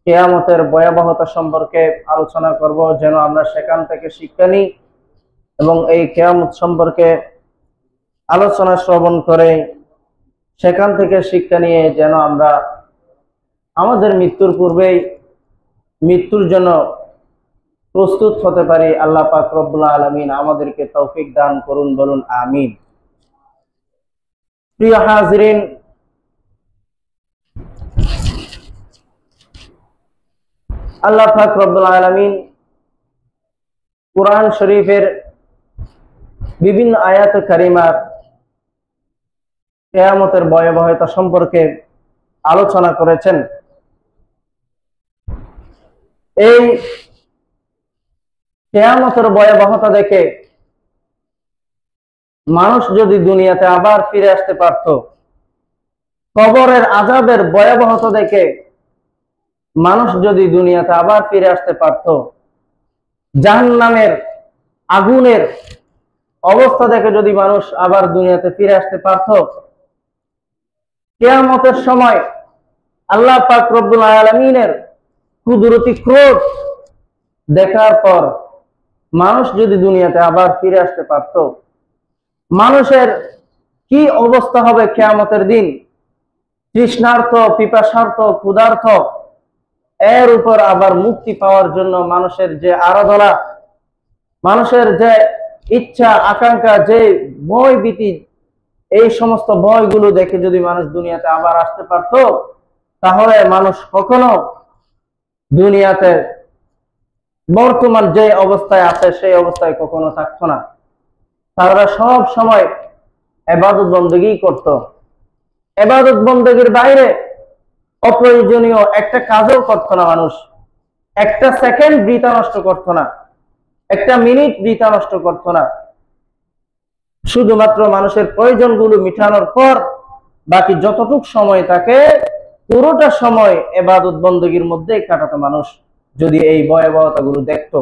কিয়ামতের ভয়াবহতা সম্পর্কে আলোচনা করব, যেন আমরা সেখান থেকে শিক্ষা নিই এবং এই কিয়ামত সম্পর্কে আলোচনা শ্রবণ করে সেখান থেকে শিক্ষা নিয়ে যেন আমরা আমাদের মৃত্যুর পূর্বেই মৃত্যুর জন্য প্রস্তুত হতে পারি। আল্লাহ পাক রব্বুল আলামিন আমাদেরকে তৌফিক দান করুন, বলুন আমিন। প্রিয় হাজিরিন, আল্লাহ পাক রব্বুল আলামিন কুরআন শরীফের বিভিন্ন আয়াত কারিমার কিয়ামতের ভয়াবহতা সম্পর্কে আলোচনা করেছেন। এই কিয়ামতের ভয়াবহতা দেখে মানুষ যদি দুনিয়াতে আবার ফিরে আসতে পারত, কবরের আযাবের ভয়াবহতা দেখে মানুষ যদি দুনিয়াতে আবার ফিরে আসতে পারত, জাহান্নামের আগুনের অবস্থা দেখে যদি মানুষ আবার দুনিয়াতে ফিরে আসতে পারত, কিয়ামতের সময় আল্লাহ পাক রব্বুল আলামিনের কুদরতি ক্রোধ দেখার পর মানুষ যদি দুনিয়াতে আবার ফিরে আসতে পারত, মানুষের কি অবস্থা হবে কিয়ামতের দিন। তৃষ্ণার্ত, পিপাসার্ত, ক্ষুধার্ত, এর উপর আবার মুক্তি পাওয়ার জন্য মানুষের যে আরাধনা, মানুষের যে ইচ্ছা আকাঙ্ক্ষা, যে ভয় ভীতি, এই সমস্ত ভয়গুলো দেখে যদি মানুষ দুনিয়াতে আবার আসতে পারত, তাহলে মানুষ কখনো দুনিয়াতে বর্তমান যে অবস্থায় আছে সেই অবস্থায় কখনো থাকতো না। তারা সব সময় ইবাদত বন্দেগী করত। ইবাদত বন্দেগীর বাইরে অপ্রয়োজনীয় একটা কাজও করত না মানুষ। একটা সেকেন্ড বৃথা নষ্ট করত না, একটা মিনিট বৃথা নষ্ট করত না। শুধুমাত্র মানুষের প্রয়োজনগুলো মিটানোর পর বাকি যতটুক সময় থাকে পুরোটা সময় ইবাদত বন্দেগীর মধ্যে কাটাতো মানুষ, যদি এই ভয়াবহতা গুলো দেখত।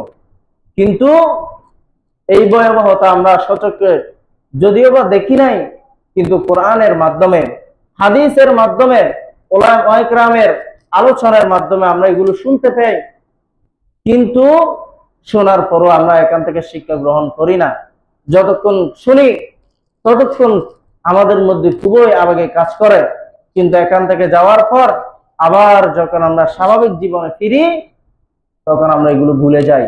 কিন্তু এই ভয়াবহতা আমরা সচক্ষে যদিও বা দেখি নাই, কিন্তু কোরআনের মাধ্যমে, হাদিসের মাধ্যমে, উলামা ইকরামের আলোচনার মাধ্যমে আমরা এগুলো শুনতে পাই। কিন্তু শোনার পরও আমরা এখান থেকে শিক্ষা গ্রহণ করি না। যতক্ষণ শুনি ততক্ষণ আমাদের মধ্যে খুবই আবেগে কাজ করে, কিন্তু এখান থেকে যাওয়ার পর আবার যখন আমরা স্বাভাবিক জীবনে ফিরি তখন আমরা এগুলো ভুলে যাই।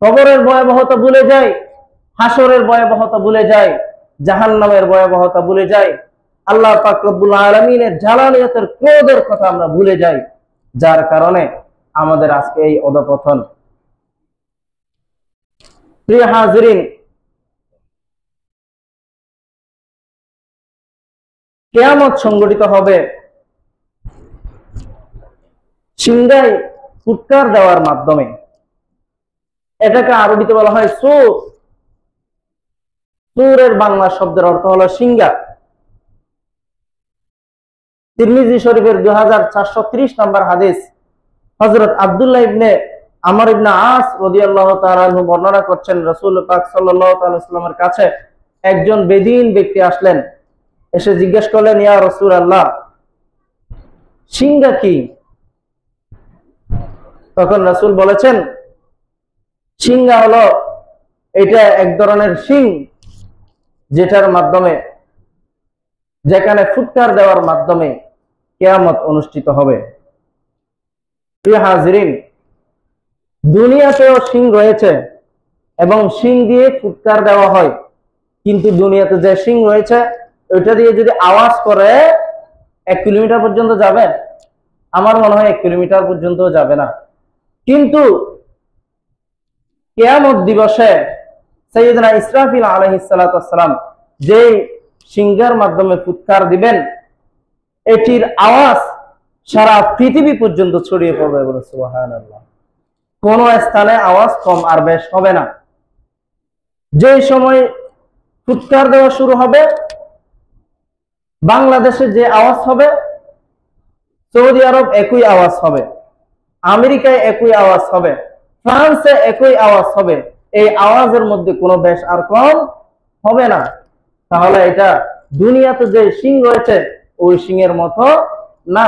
কবরের ভয়াবহতা ভুলে যাই, হাসরের ভয়াবহতা ভুলে যাই, জাহান্নামের ভয়াবহতা ভুলে যাই, আল্লাহ পাক রব্বুল আলামিনের জালালিয়াতের ক্রোধের কথা আমরা ভুলে যাই, যার কারণে আমাদের আজকে এই অধঃপতন। প্রিয় হাজিরিন, কিয়ামত সংঘটিত হবে সিংহায় ফুৎকার দেওয়ার মাধ্যমে। এটাকে আরবিতে বলা হয় সূর। সূরের বাংলা শব্দের অর্থ হলো সিংহা। তিরমিজি শরীফের 2430 নম্বর হাদিস, হযরত আব্দুল্লাহ ইবনে আমর ইবনে আস রাদিয়াল্লাহু তাআলা আনহু বর্ণনা করছেন, রাসূল পাক সাল্লাল্লাহু আলাইহি ওয়াসাল্লামের কাছে একজন বেদীন ব্যক্তি আসলেন। এসে জিজ্ঞেস করলেন, ইয়া রাসূলুল্লাহ, সিংহা কি? তখন রাসূল বলেছেন, সিংহা হলো এটা এক ধরনের শিং, যেটার মাধ্যমে, যেখানে ফুৎকার দেওয়ার মাধ্যমে কিয়ামত অনুষ্ঠিত হবে। প্রিয় হাজিরিন, দুনিয়াতেও শিং রয়েছে এবং শিং দিয়ে ফুৎকার দেওয়া হয়, কিন্তু দুনিয়াতে যে শিং রয়েছে ওইটা দিয়ে যদি আওয়াজ করে 1 কিলোমিটার পর্যন্ত যাবে? আমার মনে হয় 1 কিলোমিটার পর্যন্ত যাবে না। কিন্তু কিয়ামত দিবসে সাইয়েদনা ইসরাফিল আলাইহিস সালাতু ওয়াস সালাম যে সিংহার মাধ্যমে ফুৎকার দিবেন, এটির আওয়াজ সারা পৃথিবী পর্যন্ত ছড়িয়ে পড়বে, বলে সুবহানাল্লাহ। কোন স্থানে আওয়াজ কম আর বেশ হবে না। যে সময় ফুৎকার দেওয়া শুরু হবে, বাংলাদেশে যে আওয়াজ হবে, সৌদি আরব একই আওয়াজ হবে, আমেরিকায় একই আওয়াজ হবে, ফ্রান্সে একই আওয়াজ হবে। এই আওয়াজের মধ্যে কোনো বেশ আর কম হবে না। তাহলে এটা দুনিয়াতে যে সিং রয়েছে ওই সিংয়ের মতো না।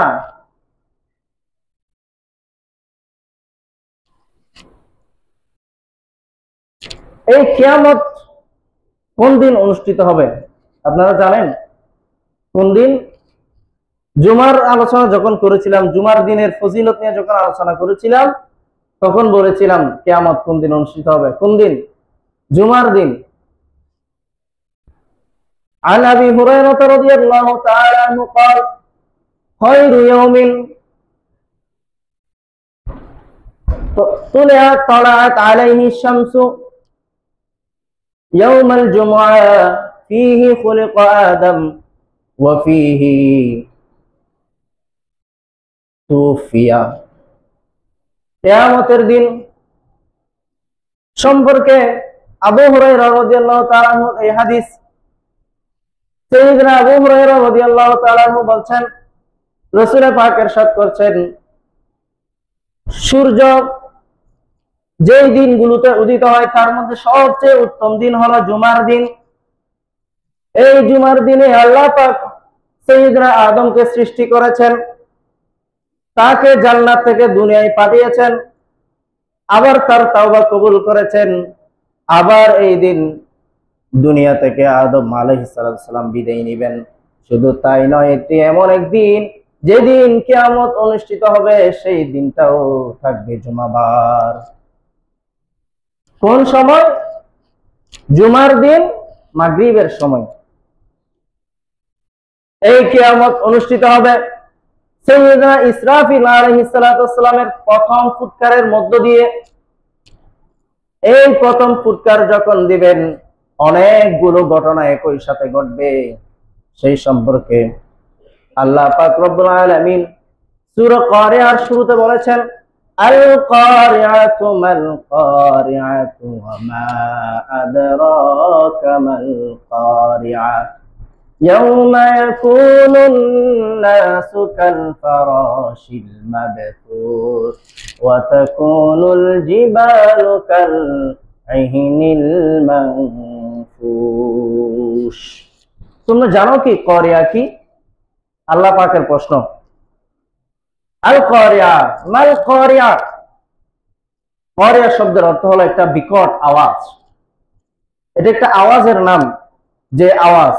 এই কিয়ামত কোন দিন অনুষ্ঠিত হবে আপনারা জানেন? কোন দিন? জুমার আলোচনা যখন করেছিলাম, জুমার দিনের ফজিলত নিয়ে যখন আলোচনা করেছিলাম, তখন বলেছিলাম কিয়ামত কোন দিন অনুষ্ঠিত হবে। কোন দিন? জুমার দিন। عن أبي هريرة رضي الله تعالى عنه قال خير يوم طلعت عليه الشمس يوم الجمعة فيه خلق آدم وفيه توفي। কিয়ামতের দিন সম্পর্কে আবু হুরায়রা রাদিয়াল্লাহু তাআলা আনহু এই হাদিস, সাইয়েদনা আবু হুরায়রা রাদিয়াল্লাহু তাআলা আনহু বলছেন, রাসূল পাক ইরশাদ করছেন, সূর্য যেই দিনগুলোতে উদিত হয় তার মধ্যে সবচেয়ে উত্তম দিন হলো জুমার দিন। এই জুমার দিনে আল্লাহ পাক সাইয়েদনা আদমকে সৃষ্টি করেছেন, তাকে জান্নাত থেকে দুনিয়ায় পাঠিয়েছেন, আবার তার তাওবা কবুল করেছেন। আবার এই দিন দুনিয়া থেকে আদম আলাইহিস সালাম বিদায় নেবেন। শুধু তাই নয়, এটি এমন একদিন যেদিন কিয়ামত অনুষ্ঠিত হবে, সেই দিনটাও থাকবে জুমাবার। কোন সময়? জুমার দিন মাগরিবের সময় এই কিয়ামত অনুষ্ঠিত হবে। সাইয়েদনা ইসরাফিল আলাইহিস সালামের প্রথম ফুৎকারের মধ্য দিয়ে, এই প্রথম ফুৎকার যখন দিবেন, অনেকগুলো ঘটনা একই সাথে ঘটবে। সেই সম্পর্কে আল্লাহ পাক রব্বুল আলামিন সূরা কারিয়ার শুরুতে বলেছেন, আল কারিয়াতু মাল কারিয়াতু ওয়া মা আদরাকা মাল কারিয়া ইয়াউমা ইয়াকুনুন নাসু কাল ফারাশিল মাবথুস ওয়া তাকুনুল জিবালু কাল আহিনিল মানফুস। তোমরা জানো কি কারিয়া কি? আল্লাহ পাকের প্রশ্ন। আল কারিয়া মাল কারিয়া। কারিয়া শব্দের অর্থ হলো একটা বিকট আওয়াজ। এটা একটা আওয়াজের নাম, যে আওয়াজ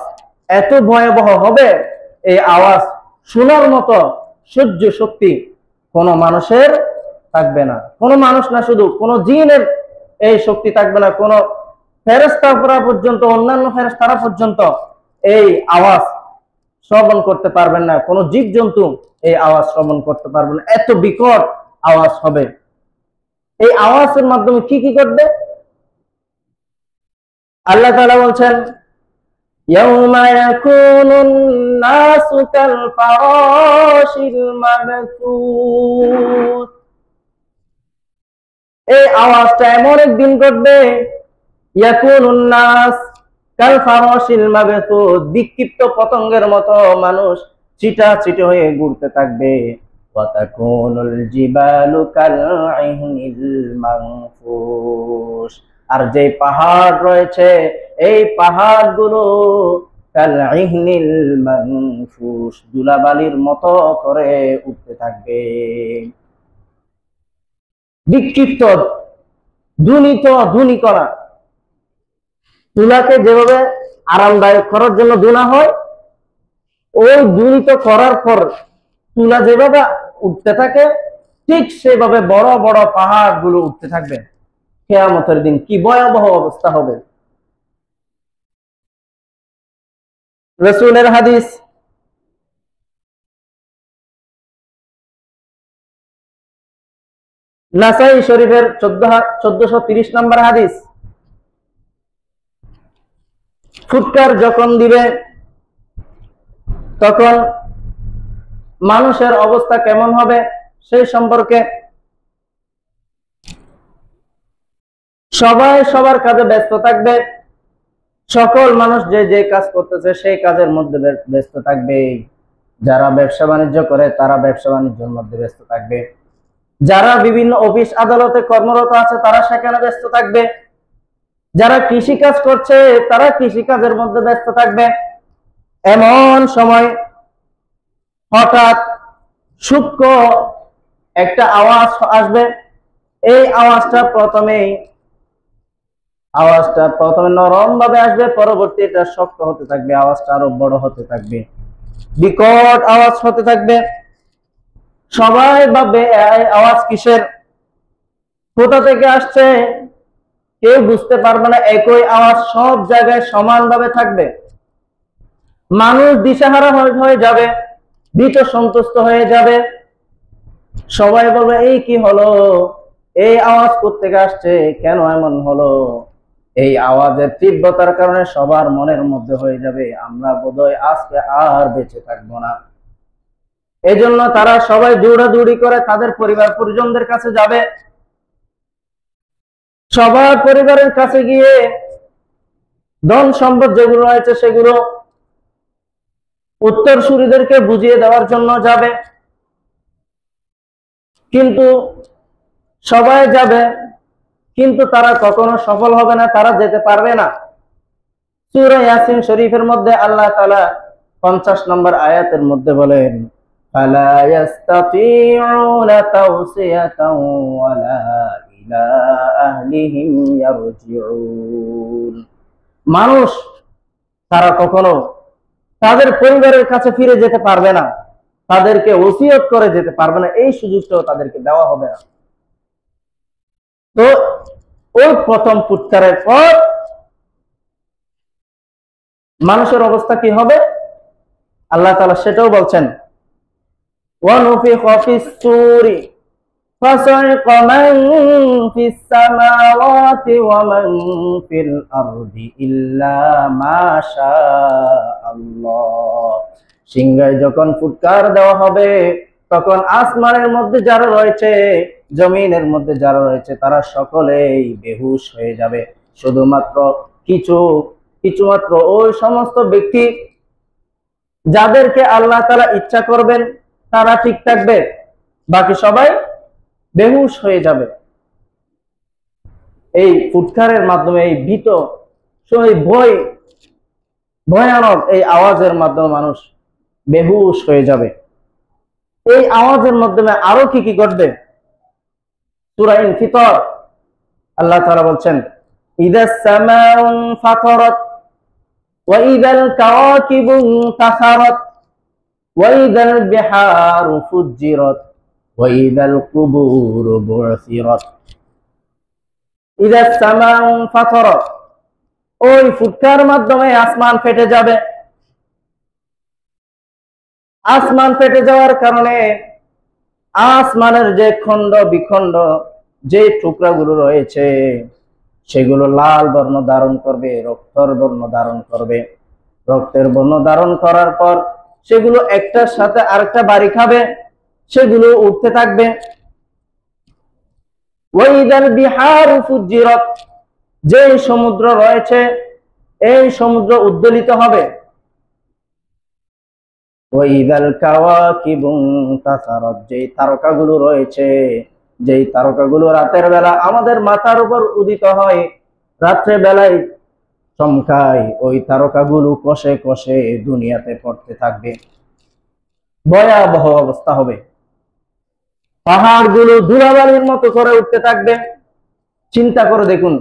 এত ভয়াবহ হবে, এই আওয়াজ শোনার মতো সহ্য শক্তি কোনো মানুষের থাকবে না। কোনো মানুষ না, শুধু কোনো জিনের এই শক্তি থাকবে না। কোনো ফেরেশতারা পর্যন্ত, অন্যান্য ফেরেশতারা পর্যন্ত এই আওয়াজ শ্রবণ করতে পারবেন না। কোনো জীবজন্তু এই আওয়াজ শ্রবণ করতে পারবে না। এত বিকট আওয়াজ হবে। এই আওয়াজের মাধ্যমে কি কি ঘটবে? আল্লাহ তাআলা বলছেন, ইয়াউমা ইয়াকুনুন নাসু কাল ফারাশিল মাবথুস। এই আওয়াজটা এমন একদিন ঘটবে, ইয়াকুনুন নাস কাল ফারাশিল মাবথুস, বিক্ষিপ্ত পতঙ্গের মতো মানুষ চিটাচিটি হয়ে ঘুরতে থাকবে। ওয়া তাকুনুল জিবালু কাল আহিনিল মানফুস, আর যে পাহাড় রয়েছে, এই পাহাড়গুলো কাল আহিনিল মানফুস, ধুলাবালির মতো করে উঠতে থাকবে। বিক্ষিপ্ত, ধ্বনি করা। তুলাকে যেভাবে আরামদায়ক করার জন্য ধুনা হয়, ওই ধ্বনিত করার পর তুলা যেভাবে উঠতে থাকে, ঠিক সেভাবে বড় বড় পাহাড় গুলো উঠতে থাকবে। কিয়ামতের দিন কি ভয়াবহ অবস্থা হবে! রাসূলের হাদিস, নাসাই শরীফের 1430 নম্বর হাদিস, ফুৎকার যখন দিবে তখন মানুষের অবস্থা কেমন হবে সেই সম্পর্কে, সবাই সবার কাজে ব্যস্ত থাকবে। সকল মানুষ যে যে কাজ করতেছে সেই কাজের মধ্যে ব্যস্ত থাকবে। যারা ব্যবসা বাণিজ্য করে তারা ব্যবসা বাণিজ্যের মধ্যে ব্যস্ত থাকবে। যারা বিভিন্ন অফিস আদালতে কর্মরত আছে তারা সেখানে ব্যস্ত থাকবে। যারা কৃষি কাজ করছে তারা কৃষি কাজের মধ্যে ব্যস্ত থাকবে। এমন সময় হঠাৎ সূক্ষ্ম একটা আওয়াজ আসবে। এই আওয়াজটা প্রথমেই আওয়াজটা প্রথমে নরম ভাবে আসবে, পরবর্তী এটা শক্ত হতে থাকবে, আওয়াজটা আরো বড় হতে থাকবে, বিকট আওয়াজ হতে থাকবে। সবাই ভাববে এই আওয়াজ কিসের, কোথা থেকে আসছে, কেউ বুঝতে পারবে না। একই আওয়াজ সব জায়গায় সমানভাবে থাকবে। মানুষ দিশাহারা হয়ে যাবে, ভীত সন্তুষ্ট হয়ে যাবে। সবাই বলবে এই কি হলো, এই আওয়াজ কোত্থেকে আসছে, কেন এমন হলো। এই আওয়াজের তীব্রতার কারণে সবার মনের মধ্যে হয়ে যাবে আমরা বোধহয় আজকে আর বেঁচে থাকবো না। এই জন্য তারা সবাই দৌড়াদৌড়ি করে তাদের পরিবার পরিজনদের কাছে যাবে। সবার পরিবারের কাছে গিয়ে ধন সম্পদ যেগুলো রয়েছে সেগুলো উত্তরসূরিদেরকে বুঝিয়ে দেওয়ার জন্য যাবে। কিন্তু সবাই যাবে, কিন্তু তারা কখনো সফল হবে না, তারা যেতে পারবে না। সূরা ইয়াসিন শরীফের মধ্যে আল্লাহ তাআলা 50 নম্বর আয়াতের মধ্যে বলেন, ফালা ইয়াস্তাতিউনা তাওসিয়াতাও ওয়ালা ইলা আহলিহিম ইয়ারজিউন। মানুষ তারা কখনো তাদের পরিবারের কাছে ফিরে যেতে পারবে না, তাদেরকে ওসিয়ত করে যেতে পারবে না, এই সুযোগটাও তাদেরকে দেওয়া হবে না। তো ওই প্রথম ফুৎকারের পর মানুষের অবস্থা কি হবে আল্লাহ তাআলা সেটাও বলছেন, ওয়ানুফিখা ফিস-সূরি ফাসাইকা মান ফিস-সামাওয়াতি ওয়া মান ফিল-আরদি ইল্লা মা শাআল্লাহ। সিংহায় যখন ফুৎকার দেওয়া হবে তখন আসমানের মধ্যে যারা রয়েছে, জমিনের মধ্যে যারা রয়েছে, তারা সকলেই বেহুশ হয়ে যাবে। শুধুমাত্র কিছুমাত্র ওই সমস্ত ব্যক্তি যাদেরকে আল্লাহ তাআলা ইচ্ছা করবেন তারা ঠিক থাকবে, বাকি সবাই বেহুশ হয়ে যাবে। এই ফুৎকারের মাধ্যমে, এই ভীত ভয়ানক এই আওয়াজের মাধ্যমে মানুষ বেহুশ হয়ে যাবে। এই আওয়াজের মাধ্যমে আরো কি কি ঘটবে, সূরা ইনফিতার আল্লাহ তাআলা বলছেন, ইদাস সামাউ ফাতারাত ওয়া ইদাল কাওয়াকিবু ইনতাসারাত ওয়া ইদাল বিহারু ফুজ্জিরাত ওয়া ইদাল কুবুরু বু'সিরাত। ইদাস সামাউ ফাতারাত, ওই ফুৎকার মাধ্যমে আসমান ফেটে যাবে। আসমান ফেটে যাওয়ার কারণে আসমানের যে খণ্ড বিখণ্ড যে টুকরাগুলো রয়েছে সেগুলো লাল বর্ণ ধারণ করবে, রক্তের বর্ণ ধারণ করবে। রক্তের বর্ণ ধারণ করার পর সেগুলো একটার সাথে আরেকটা বাড়ি খাবে, সেগুলো উঠতে থাকবে। ওয়াইদাল বিহারু ফুজ্জিরাত, যে সমুদ্র রয়েছে এই সমুদ্র উদ্দোলিত হবে। ওয়াইদাল কাওয়াকিবু ইনতাসারাত, যে তারকাগুলো রয়েছে, যেই তারকাগুলো রাতের বেলা আমাদের মাথার উপর উদিত হয়, রাত্রে বেলায় চমকায়, ওই তারকাগুলো কষে কষে দুনিয়াতে পড়তে থাকবে। ভয়াবহ অবস্থা হবে। পাহাড়গুলো ধুলাবালির মতো করে উঠতে থাকবে। চিন্তা করে দেখুন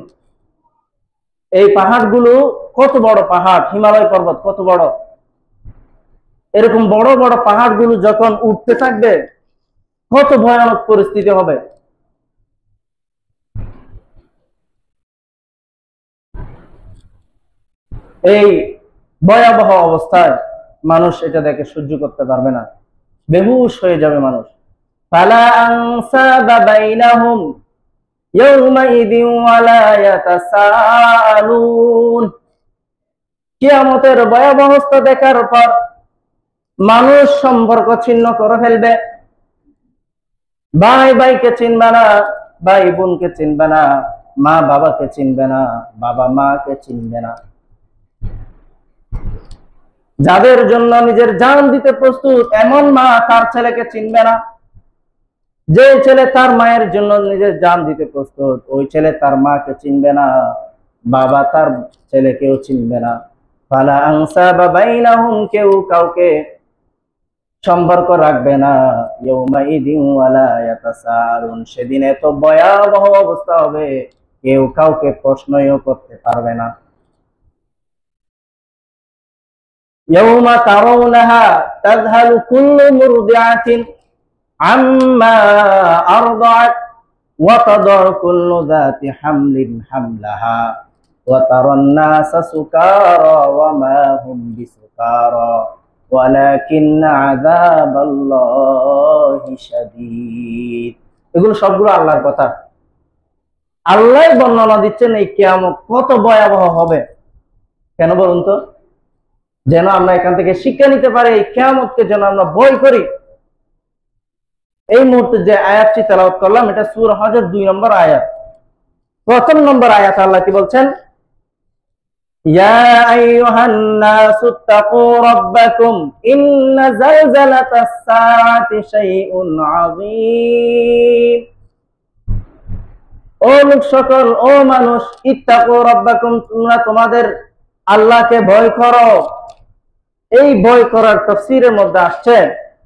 এই পাহাড়গুলো কত বড় পাহাড়, হিমালয় পর্বত কত বড়, এরকম বড় বড় পাহাড়গুলো যখন উঠতে থাকবে কত ভয়ানক পরিস্থিতি হবে। এই ভয়াবহ অবস্থায় মানুষ এটা দেখে সহ্য করতে পারবে না, বেহুশ হয়ে যাবে মানুষ। ফালা আনসাবা বাইনাহুম ইয়াউমাইযিন ওয়ালা ইয়াতাসাআলুন। কিয়ামতের ভয়াবহতা দেখার পর মানুষ সম্পর্ক ছিন্ন করে ফেলবে। ভাই ভাইকে চিনবে না, ভাই বোনকে চিনবে না, মা বাবাকে চিনবে না, বাবা মাকে চিনবে না। যাদের জন্য নিজের জান দিতে প্রস্তুত এমন মা তার ছেলেকে চিনবে না। যে ছেলে তার মায়ের জন্য নিজের জান দিতে প্রস্তুত ওই ছেলে তার মাকে চিনবে না, বাবা তার ছেলেকেও চিনবে না। ফালা আনসাবা বাইনাহুম, কেউ কাউকে সম্পর্ক রাখবে না। ইয়াউমাইযিন ওয়ালা ইয়াতাসাআলুন, সেদিন এত ভয়াবহ অবস্থা হবে কেউ কাউকে প্রশ্নও করতে পারবে না। ইয়াউমা তারাউনাহা তাযহালু কুল্লু মুরদিআতিন আম্মা আরদাআত ওয়া তাদাউ কুল্লু যাতি হামলিন হামলাহা ওয়া তারান নাসা সুকারা ওয়া মা হুম বিসুকারা ওয়ালাকিন্না আযাবাল্লাহি শাদীদ। এগুলো সবগুলো আল্লাহর কথা। আল্লাহই বর্ণনা দিচ্ছেন এই কিয়ামত কত ভয়াবহ হবে। কেন বলুন তো? যেন আমরা এখান থেকে শিক্ষা নিতে পারি, এই কিয়ামতকে যেন আমরা ভয় করি। এই মুহূর্তে যে আয়াতটি তেলাওয়াত করলাম, এটা সূরা হজর 2 নম্বর আয়াত। প্রথম নম্বর আয়াত আল্লাহ কি বলছেন? ইয়া আইয়ুহান নাসু তাকু রাব্বাকুম ইন্না যালজালাতাস সাআতি শাইউন আযীম। ও লোক সকল, ও মানুষ, ইত্তাকু রাব্বাকুম, তোমরা তোমাদের আল্লাহকে ভয় করো। এই ভয় করার তাফসীরের মধ্যে আসছে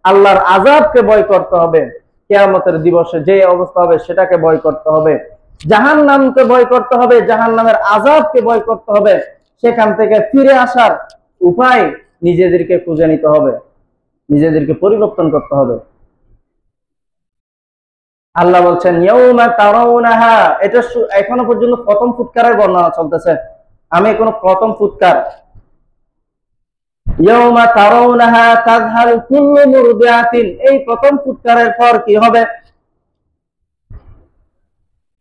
আল্লাহর আযাবকে ভয় করতে হবে। কিয়ামতের দিবসে যে অবস্থা হবে সেটাকে ভয় করতে হবে। জাহান্নামকে ভয় করতে হবে, জাহান্নামের আযাবকে ভয় করতে হবে। সেখান থেকে ফিরে আসার উপায় নিজেদেরকে খুঁজে নিতে হবে, নিজেদেরকে পরিবর্তন করতে হবে। আল্লাহ বলছেন ইয়াউমা তারাউনাহা, এটা এখনো পর্যন্ত প্রথম ফুৎকারের বর্ণনা চলতেছে। আমি কোনো প্রথম ফুৎকার, ইয়াউমা তারাউনাহা তাযহালু কুল্লু মুরদিআতিন, এই প্রথম ফুৎকারের পর কি হবে?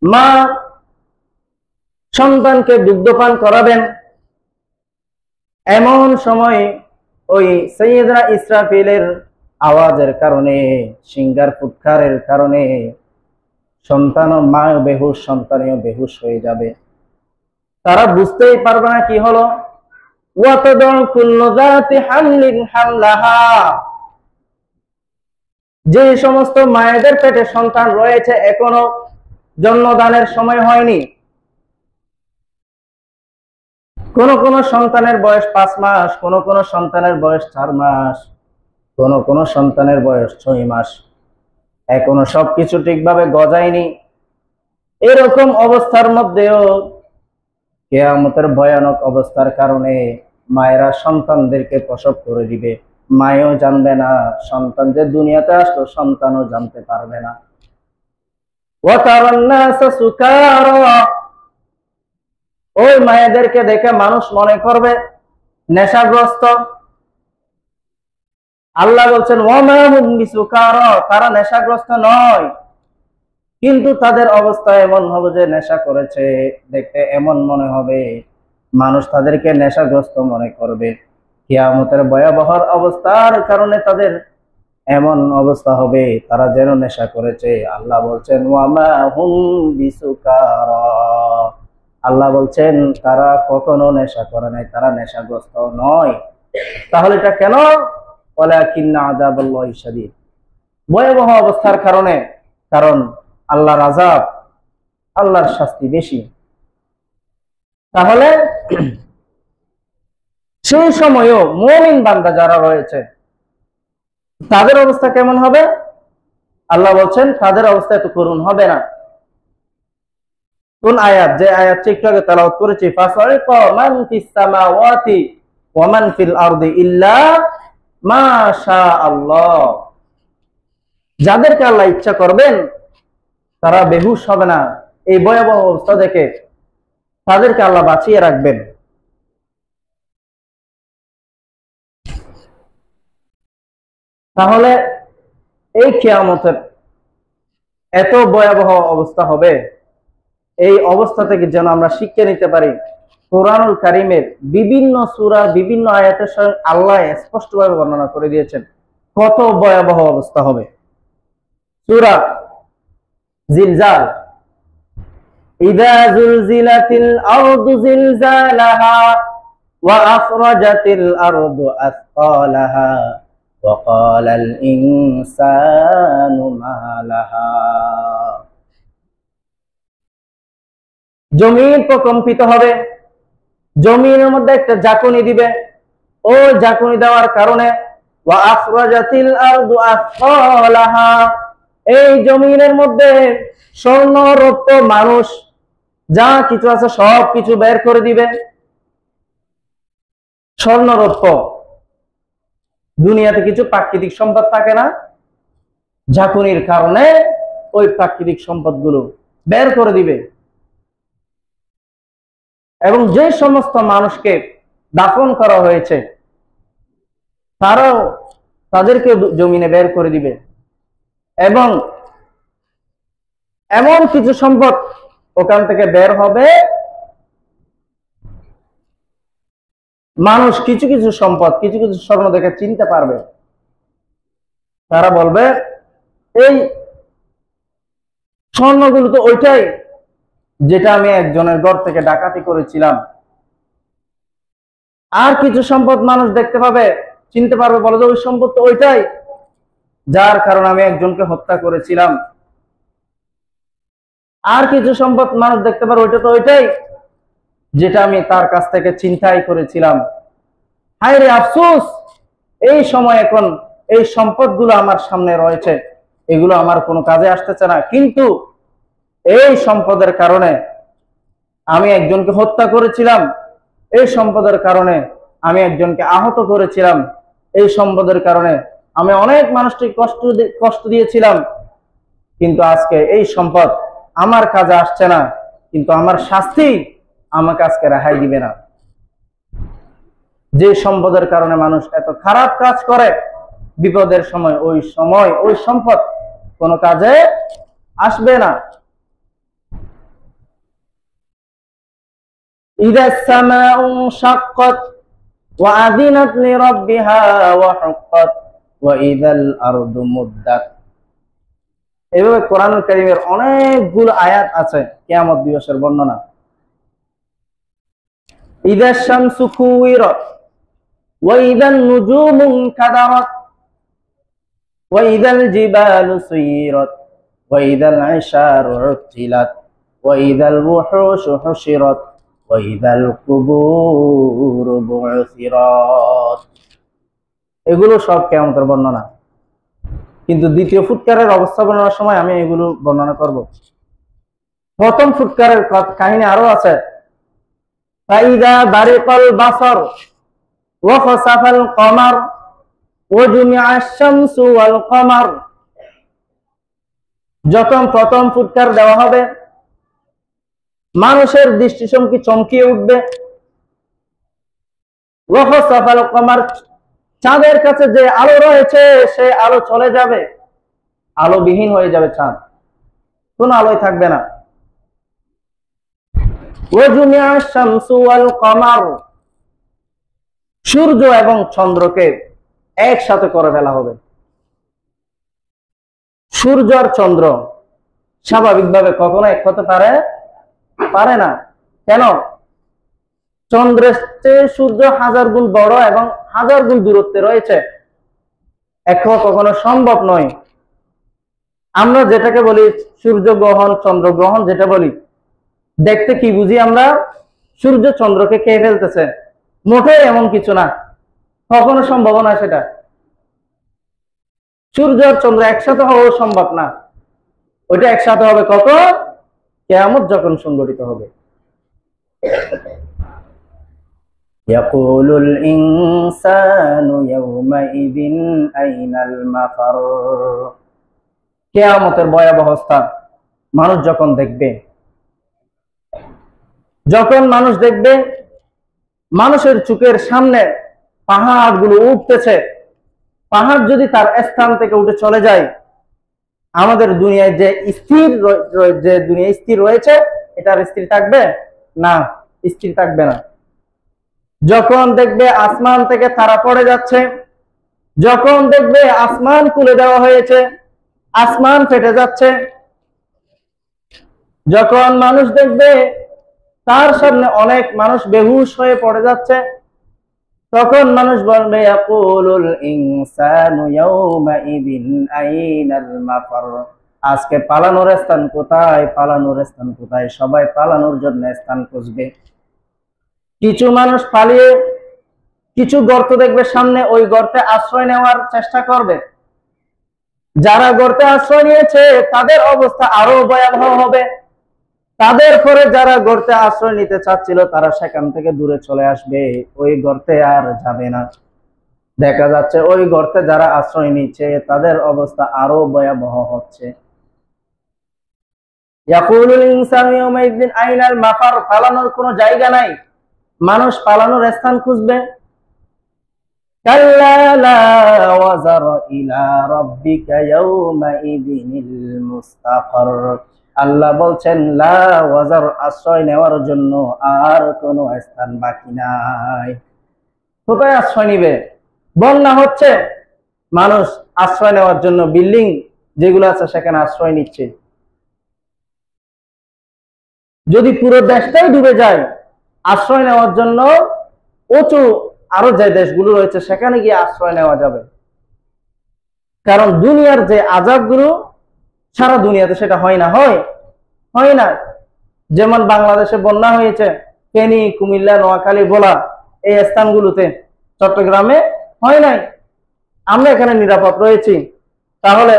মা সন্তানকে দুগ্ধপান করাবেন। এমন সময় ওই সাইয়েদনা ইসরাফিলের আওয়াজের কারণে, সিংহার ফুৎকারের কারণে সন্তান ও মা বেহুশ, সন্তানও বেহুশ হয়ে যাবে। তারা বুঝতেই পারবে না কি হলো। ওয়া তাদউ কুল্লু যাতি হামলিন হামলাহা, যে সমস্ত মায়েদের পেটে সন্তান রয়েছে এখনো জন্মদানের সময় হয়নি, কোন কোন সন্তানের বয়স 5 মাস, কোন কোন সন্তানের বয়স 4 মাস, কোন কোন সন্তানের বয়স 6 মাস, এখনো সবকিছু ঠিকভাবে গজায়নি। এরকম অবস্থার মধ্যেও কিয়ামতের ভয়ানক অবস্থার কারণে মায়েরা সন্তানদেরকে প্রসব করে দিবে। মায়েও জানবে না সন্তান যে দুনিয়াতে আসলো, সন্তানও জানতে পারবে না। ওয়া তারান নাসা সুকারা, ওই মায়েদেরকে দেখে মানুষ মনে করবে নেশাগ্রস্ত। আল্লাহ বলছেন ওয়া মা হুম বিসুকারা, তারা নেশাগ্রস্ত নয়, কিন্তু তাদের অবস্থা এমন হবে যে নেশা করেছে। দেখতে এমন মনে হবে, মানুষ তাদেরকে নেশাগ্রস্ত মনে করবে। কিয়ামতের ভয়াবহ অবস্থার কারণে তাদের এমন অবস্থা হবে তারা যেন নেশা করেছে। আল্লাহ বলছেন ওয়া মা হুম বিসুকারা, আল্লাহ বলছেন তারা কখনো নেশা করে নাই, তারা নেশাগ্রস্ত নয়। তাহলে এটা কেন? ওয়ালাকিন্না আযাবাল্লাহি শাদীদ, ভয়াবহ অবস্থার কারণে। কারণ আল্লাহর আযাব, আল্লাহর শাস্তি বেশি। তাহলে সেই সময়ও মুমিন বান্দা যারা রয়েছে তাদের অবস্থা কেমন হবে? আল্লাহ বলছেন তাদের অবস্থা এত করুণ হবে না। কোন আয়াত? যে আয়াতটি একটু আগে তেলাওয়াত করেছি, ফাসাইকা মান ফিস সামাওয়াতি ওয়া মান ফিল আরদি ইল্লা মা শা আল্লাহ, যাদেরকে আল্লাহ ইচ্ছা করবেন তারা বেহুশ হবে না। এই ভয়াবহ অবস্থা দেখে তাদেরকে আল্লাহ বাঁচিয়ে রাখবেন। তাহলে এই কিয়ামতের এত ভয়াবহ অবস্থা হবে, এই অবস্থা থেকে যেন আমরা শিক্ষা নিতে পারি। কোরআনুল কারীমের বিভিন্ন সূরার বিভিন্ন আয়াতের সঙ্গে আল্লাহ স্পষ্টভাবে বর্ণনা করে দিয়েছেন কত ভয়াবহ অবস্থা হবে। সূরা জিলজাল, ইযা যুলজিলাতিল আরদু জিলজালাহা ওয়া আখরাজাতিল আরদু আথকালাহা ওয়া ক্বালাল ইনসানু মা লাহা, জমিন প্রকম্পিত হবে, জমিনের মধ্যে একটা ঝাঁকুনি দিবে। ও ঝাঁকুনি দেওয়ার কারণে ওয়া আখরাজাতিল আরদু আথকালাহা, এই জমিনের মধ্যে স্বর্ণ রৌপ্য মানুষ যা কিছু আছে সব কিছু বের করে দিবে। স্বর্ণরৌপ্য, দুনিয়াতে কিছু প্রাকৃতিক সম্পদ থাকে না, ঝাঁকুনির কারণে ওই প্রাকৃতিক সম্পদগুলো বের করে দিবে। এবং যে সমস্ত মানুষকে দাফন করা হয়েছে তারাও তাদেরকে জমিনে বের করে দিবে। এবং এমন কিছু সম্পদ ওখান থেকে বের হবে, মানুষ কিছু কিছু সম্পদ, কিছু কিছু স্বর্ণ দেখে চিনতে পারবে। তারা বলবে এই স্বর্ণগুলো তো ওইটাই যেটা আমি একজনের ঘর থেকে ডাকাতি করেছিলাম। আর কিছু সম্পদ মানুষ দেখতে পাবে, চিনতে পারবে, বলে যে ওই সম্পদ তো ওইটাই যার কারণে আমি একজনকে হত্যা করেছিলাম। আর কিছু সম্পদ মানুষ দেখতে পারে ওইটা তো ওইটাই যেটা আমি তার কাছ থেকে ছিনতাই করেছিলাম। হায় রে আফসোস, এই সময় এখন এই সম্পদগুলো আমার সামনে রয়েছে, এগুলো আমার কোনো কাজে আসতেছে না, কিন্তু এই সম্পদের কারণে আমি একজনকে হত্যা করেছিলাম, এই সম্পদের কারণে আমি একজনকে আহত করেছিলাম, এই সম্পদের কারণে আমি অনেক মানুষকে কষ্ট দিয়েছিলাম, কিন্তু আজকে এই সম্পদ আমার কাজে আসছে না, কিন্তু আমার শাস্তি আমাকে আজকে রেহাই দিবে না। যে সম্পদের কারণে মানুষ এত খারাপ কাজ করে, বিপদের সময় ওই সম্পদ কোনো কাজে আসবে না। إذا السماء انشقت وأذنت لربها وحقت وإذا الأرض مدت। এভাবে কোরআনুল কারীমের অনেকগুলো আয়াত আছে কিয়ামত দিবসের বর্ণনা। ইযা শামসু কুওয়িরাত ওয়া ইযান নুজুমু ইনকাদারাত ওয়া ইযাল জিবালু সুয়িরাত ওয়া ইযাল ইশারু উতিলাত ওয়া ইযাল wuhushu hushirat ওয়া ইযাল কুবুরু বু'থিরাত। এগুলো সব কিয়ামতের বর্ণনা, কিন্তু দ্বিতীয় ফুৎকারের অবস্থা বর্ণনার সময় আমি এগুলো বর্ণনা করব। প্রথম ফুৎকারের কাহিনী আরো আছে। ফাইদা বারিকাল বাসর ওয়া খাসাফাল কমার ওয়া জুমিআশ শামসু ওয়াল কমার। যখন প্রথম ফুৎকার দেওয়া হবে, মানুষের দৃষ্টিশক্তি চমকিয়ে উঠবে। ওয়া খাসাফাল কমার, চাঁদের কাছে যে আলো রয়েছে সে আলো চলে যাবে, আলোবিহীন হয়ে যাবে, চাঁদ কোন আলোই থাকবে না। ওয়াজুমিআশ শামসু ওয়াল কমার, সূর্য এবং চন্দ্রকে একসাথে করে ফেলা হবে। সূর্য আর চন্দ্র স্বাভাবিকভাবে কখনো এক হতে পারে না। কেন? চন্দ্রের চেয়ে সূর্য 1000 গুণ বড় এবং 1000 গুণ দূরত্বে রয়েছে, এক হওয়া কখনো সম্ভব নয়। আমরা যেটাকে বলি সূর্য গ্রহণ, চন্দ্র গ্রহণ যেটা বলি, দেখতে কি বুঝি আমরা? সূর্য চন্দ্রকে খেয়ে ফেলতেছে, মোটেই এমন কিছু না, কখনো সম্ভব না সেটা। সূর্য আর চন্দ্র একসাথে হওয়া সম্ভব না। ওইটা একসাথে হবে কখন? কিয়ামত যখন সংঘটিত হবে। ইয়াকুলুল ইনসানু ইয়াওমাইযিন আইনাল মাফার। কিয়ামতের ভয়াবহতা মানুষ যখন দেখবে, মানুষের চোখের সামনে পাহাড়গুলো উঠতেছে, পাহাড় যদি তার স্থান থেকে উঠে চলে যায়, আমাদের দুনিয়ায় যে স্থির রয়েছে এটা আর স্থির থাকবে না, স্থির থাকবে না। যখন দেখবে আসমান থেকে তারা পড়ে যাচ্ছে, যখন দেখবে আসমান খুলে দেওয়া হয়েছে, আসমান ফেটে যাচ্ছে, যখন মানুষ দেখবে তার সামনে অনেক মানুষ বেহুশ হয়ে পড়ে যাচ্ছে, তখন মানুষ বলবে ইয়াকুলুল ইনসানু ইয়াওমাইযিন আইনাল মাফার। আজকে পালানোর স্থান কোথায়, পালানোর স্থান কোথায়? সবাই পালানোর জন্য স্থান খুঁজবে। কিছু মানুষ পালিয়ে কিছু গর্ত দেখবে সামনে, ওই গর্তে আশ্রয় নেওয়ার চেষ্টা করবে। যারা গর্তে আশ্রয় নিয়েছে তাদের অবস্থা আরো ভয়াবহ হবে। তাদের পরে যারা গর্তে আশ্রয় নিতে চাচ্ছিল তারা সেখান থেকে দূরে চলে আসবে, ওই গর্তে আর যাবে না। দেখা যাচ্ছে ওই গর্তে যারা আশ্রয় নিচ্ছে তাদের অবস্থা আরো ভয়াবহ হচ্ছে। ইয়াকুলুল ইনসানু ইয়াউমাইযিন আইনাল মাফার, পালানোর কোনো জায়গা নাই, মানুষ পালানোর স্থান খুঁজবে। কাল্লা লা ওয়াজার ইলা রাব্বিকা ইয়াউমাইযিনিল মুস্তাকার। আল্লাহ বলছেন লা ওয়াজার, আশ্রয় নেওয়ার জন্য আর কোনো স্থান বাকি নাই। কোথায় আশ্রয় নিবে? বন্যা হচ্ছে, মানুষ আশ্রয় নেওয়ার জন্য বিল্ডিং যেগুলো আছে সেখানে আশ্রয় নিচ্ছে। যদি পুরো দেশটাই ডুবে যায়, আশ্রয় নেওয়ার জন্য উঁচু আরো যে দেশগুলো রয়েছে সেখানে গিয়ে আশ্রয় নেওয়া যাবে। কারণ দুনিয়ার যে আযাবগুলো সারা দুনিয়াতে সেটা হয় না, হয় না। যেমন বাংলাদেশে বন্যা হয়েছে ফেনী, কুমিল্লা, নোয়াখালী, ভোলা এই স্থানগুলোতে, চট্টগ্রামে হয় নাই। আমরা এখানে নিরাপদ রয়েছি, তাহলে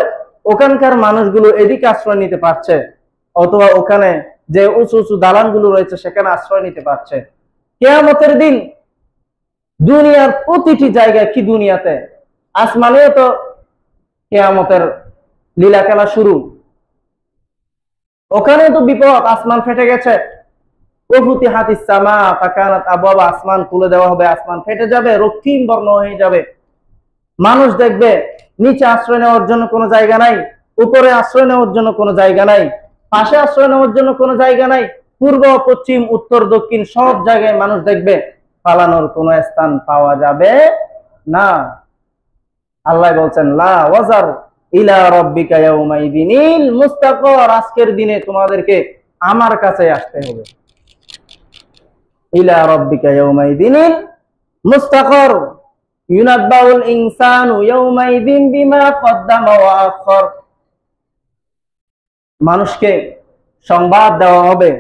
ওখানকার মানুষগুলো এদিকে আশ্রয় নিতে পারছে, অথবা ওখানে যে উঁচু উঁচু দালানগুলো রয়েছে সেখানে আশ্রয় নিতে পারছে। কিয়ামতের দিন দুনিয়ার প্রতিটি জায়গায়, কি দুনিয়াতে, আসমানেও তো কিয়ামতের লীলা খেলা শুরু। ওখানে তো বিপদ, আসমান ফেটে গেছে। ওফুতিহাতিস সামা ফাকানাত আবওয়াবা, আসমান খুলে দেওয়া হবে, আসমান ফেটে যাবে, রক্তিম বর্ণ হয়ে যাবে। মানুষ দেখবে নিচে আশ্রয় নেওয়ার জন্য কোনো জায়গা নাই, উপরে আশ্রয় নেওয়ার জন্য কোনো জায়গা নাই, পাশে আশ্রয় নেওয়ার জন্য কোনো জায়গা নাই, পূর্ব, পশ্চিম, উত্তর, দক্ষিণ সব জায়গায় মানুষ দেখবে, পালানোর কোনো স্থান পাওয়া যাবে না। আল্লাহ বলছেন লা ওয়াজার ইলা রাব্বিকা ইয়াউমাইযিনিল মুস্তাকার, আজকের দিনে তোমাদেরকে আমার কাছে আসতে হবে। ইলা রাব্বিকা ইয়াউমাইযিনিল মুস্তাকার ইউনাব্বাউল ইনসানু ইয়াউমাইযিন বিমা কদ্দামা ওয়া আখর। মানুষকে সংবাদ দেওয়া হবে,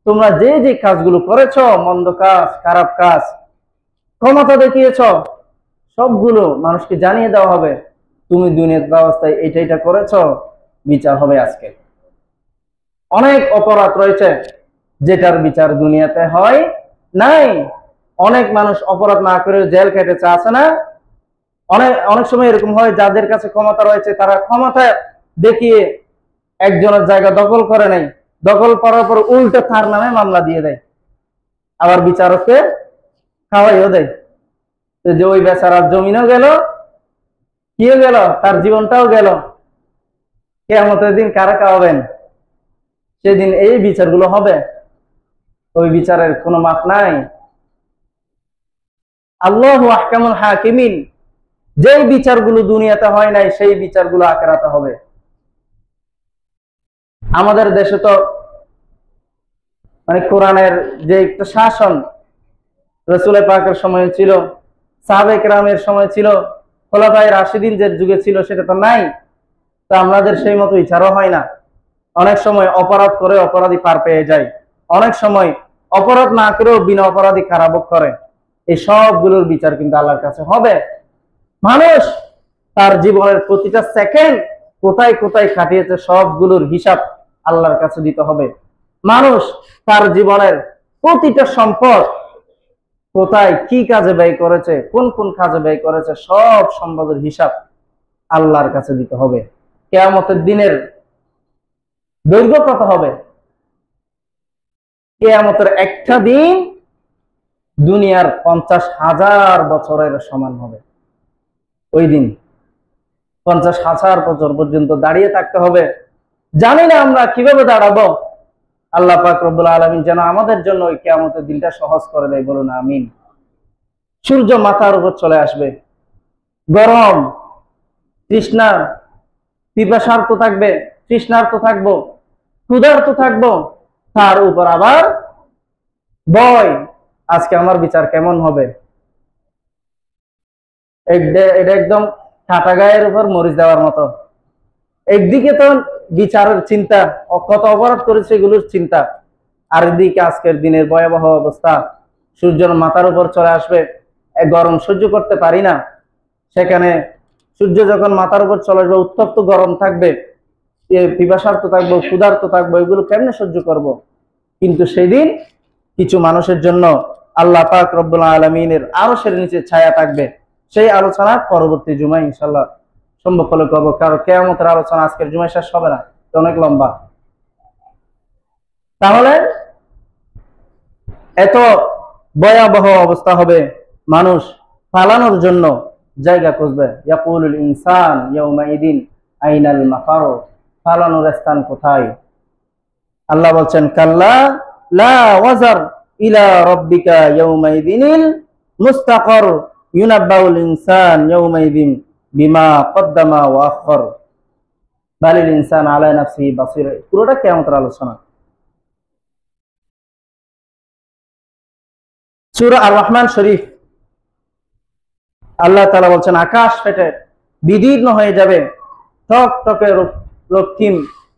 তোমরা যে যে কাজগুলো করেছো, মন্দ কাজ, খারাপ কাজ, ক্ষমতা দেখিয়েছো, সবগুলো মানুষকে জানিয়ে দেওয়া হবে। তুমি দুনিয়ার অবস্থায় এটা এটা করেছো, বিচার হবে আজকে। অনেক অপরাধ রয়েছে যেটার বিচার দুনিয়াতে হয় নাই। অনেক মানুষ অপরাধ না করে জেল কেটেছে, আছে না? অনেক সময় এরকম হয়, যাদের কাছে ক্ষমতা রয়েছে তারা ক্ষমতা দেখিয়ে একজনের জায়গা দখল করে নেয়, দখল করার পর উল্টে তার নামে মামলা দিয়ে দেয়, আবার বিচারককে খাওয়াইও দেয়। যে ওই বেচারার জমিনও গেল, কিও গেল, তার জীবনটাও গেল। কিয়ামতের দিন কারা খাওয়াবেন? সেদিন এই বিচারগুলো হবে, ওই বিচারের কোনো মাপ নাই। আল্লাহু আহকামুল হাকিমিন, যেই বিচারগুলো দুনিয়াতে হয় নাই সেই বিচারগুলো আখিরাতে হবে। আমাদের দেশে তো মানে কোরআনের যে একটা শাসন রাসূল পাকের সময় ছিল, সাহাবায়ে কেরামের সময় ছিল, খোলাফায়ে রাশিদিনদের যুগে ছিল, সেটা তো নাই। তো আমাদের সেই মতো বিচারও হয় না। অনেক সময় অপরাধ করে অপরাধী পার পেয়ে যায়, অনেক সময় অপরাধ না করেও বিনা অপরাধী কারাভোগ করে। এই সবগুলোর বিচার কিন্তু আল্লাহর কাছে হবে। মানুষ তার জীবনের প্রতিটা সেকেন্ড কোথায় কোথায় কাটিয়েছে সবগুলোর হিসাব আল্লাহর কাছে দিতে হবে। মানুষ তার জীবনের প্রতিটা সম্পদ কোথায় কি কাজে ব্যয় করেছে, কোন কোন কাজে ব্যয় করেছে, সব সম্পদের হিসাব আল্লাহর কাছে দিতে হবে। কিয়ামতের দিনের দৈর্ঘ্য কত হবে? কিয়ামতের একটা দিন দুনিয়ার 50,000 বছরের সমান হবে। ওই দিন 50,000 বছর পর্যন্ত দাঁড়িয়ে থাকতে হবে। জানি না আমরা কিভাবে দাঁড়াবো। আল্লাহ পাক রব্বুল আলামিন যেন আমাদের জন্য ওই কিয়ামতের দিনটা সহজ করে দেয়, বলুন আমিন। সূর্য মাথার উপর চলে আসবে, গরম, তৃষ্ণা, পিপাসার্ত থাকবে, তৃষ্ণার্ত থাকবো, ক্ষুধার্ত থাকবো, তার উপর আবার ভয়, আজকে আমার বিচার কেমন হবে। এটা একদম কাটা গায়ের উপর মরিচ দেওয়ার মতো। একদিকে তো বিচারের চিন্তা, কত অপরাধ করেছে এগুলোর চিন্তা, আর এদিকে আজকের দিনের ভয়াবহ অবস্থা, সূর্যের মাথার উপর চলে আসবে, গরম সহ্য করতে পারি না। সেখানে সূর্য যখন মাথার উপর চলে আসবে, উত্তপ্ত গরম থাকবে, পিপাসার্ত থাকবো, ক্ষুধার্ত থাকবো, এগুলো কেমনে সহ্য করব। কিন্তু সেদিন কিছু মানুষের জন্য আল্লাহ পাক রব্বুল আলামিনের আরশের নিচে ছায়া থাকবে। সেই আলোচনা পরবর্তী জুমায় ইনশাআল্লাহ সম্ভব হলে করবো, কারণ কিয়ামতের আলোচনা আজকের জুমায় শেষ হবে না, অনেক লম্বা। তাহলে এত ভয়াবহ অবস্থা হবে, মানুষ পালানোর জন্য জায়গা খুঁজবে। ইয়াকুলুল ইনসান ইয়াউমাইদিন আইনাল মাফার, পালানোর স্থান কোথায়? আল্লাহ বলছেন কাল্লা লা ওয়াজার ইলা রাব্বিকা ইয়াউমাইদিনিল মুস্তাকর ইউনাব্বাউল ইনসান ইয়াউমাইদিন বিমা কদ্দামা ওয়া আখর বালিল ইনসান আলা নাফসিহি বাসীর। পুরোটা কিয়ামতের আলোচনা। সূরা আর রহমান শরীফ আল্লাহ তাআলা বলছেন আকাশ ফেটে বিদীর্ণ হয়ে যাবে, টকটকে রক্তিম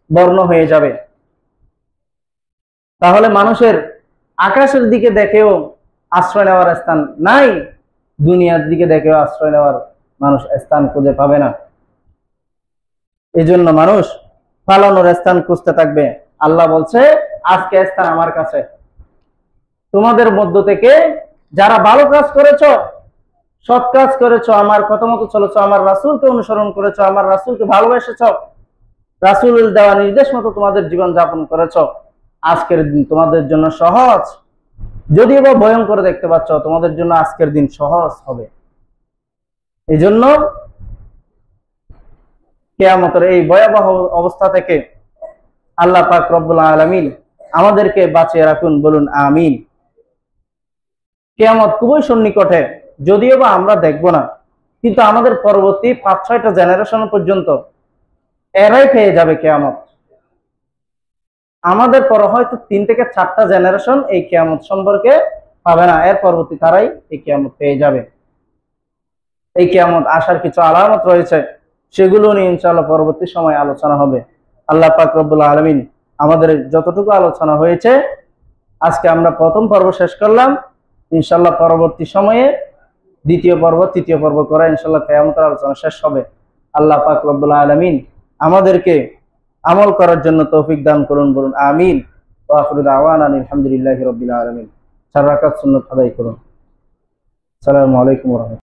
বর্ণ হয়ে যাবে। তাহলে মানুষের আকাশের দিকে দেখেও আশ্রয় নেওয়ার স্থান নাই, দুনিয়ার দিকে দেখেও আশ্রয় নেওয়ার মানুষ স্থান খুঁজে পাবে না। এই জন্য মানুষ পালানোর স্থান খুঁজতে থাকবে। আল্লাহ বলছে আজকে স্থান আমার কাছে। তোমাদের মধ্য থেকে যারা ভালো কাজ করেছো, সৎ কাজ করেছো, আমার কথা মতো চলেছো, আমার রাসূলকে অনুসরণ করেছো, আমার রাসূলকে ভালোবেসেছো, রাসূলের দেওয়া নির্দেশ মতো তোমাদের জীবন যাপন করেছো, আজকের দিন তোমাদের জন্য সহজ। যদিও বা ভয়ঙ্কর দেখতে পাচ্ছ, তোমাদের জন্য আজকের দিন সহজ হবে। এই জন্য কিয়ামতের এই ভয়াবহ অবস্থা থেকে আল্লাহ পাক রব্বুল আলামিন আমাদেরকে বাঁচিয়ে রাখুন, বলুন আমিন। কিয়ামত খুবই সন্নিকটে, যদিও বা আমরা দেখব না, কিন্তু আমাদের পরবর্তী 5-6টা জেনারেশন পর্যন্ত এরাই পেয়ে যাবে কিয়ামত। আমাদের পর হয়তো 3 থেকে 4টা জেনারেশন এই কিয়ামত সম্পর্কে পাবে না, এর পরবর্তী তারাই এই কিয়ামত পেয়ে যাবে। এই কিয়ামত আসার কিছু আলামত রয়েছে, সেগুলো নিয়ে ইনশাআল্লাহ পরবর্তী সময় আলোচনা হবে। আল্লাহ পাক রব্বুল আলামিন আমাদের যতটুকু আলোচনা হয়েছে, আজকে আমরা প্রথম পর্ব শেষ করলাম। ইনশাআল্লাহ পরবর্তী সময়ে দ্বিতীয় পর্ব, তৃতীয় পর্ব করে ইনশাআল্লাহ কিয়ামতের আলোচনা শেষ হবে। আল্লাহ পাক রব্বুল আলামিন আমাদেরকে আমল করার জন্য তৌফিক দান করুন, বলুন আমিন। ওয়া আখিরু দাওয়ানা আলহামদুলিল্লাহি রাব্বিল আলামিন। 4 রাকাত সুন্নাত আদায় করুন। আসসালামু আলাইকুম ওয়া রাহমাতুল্লাহ।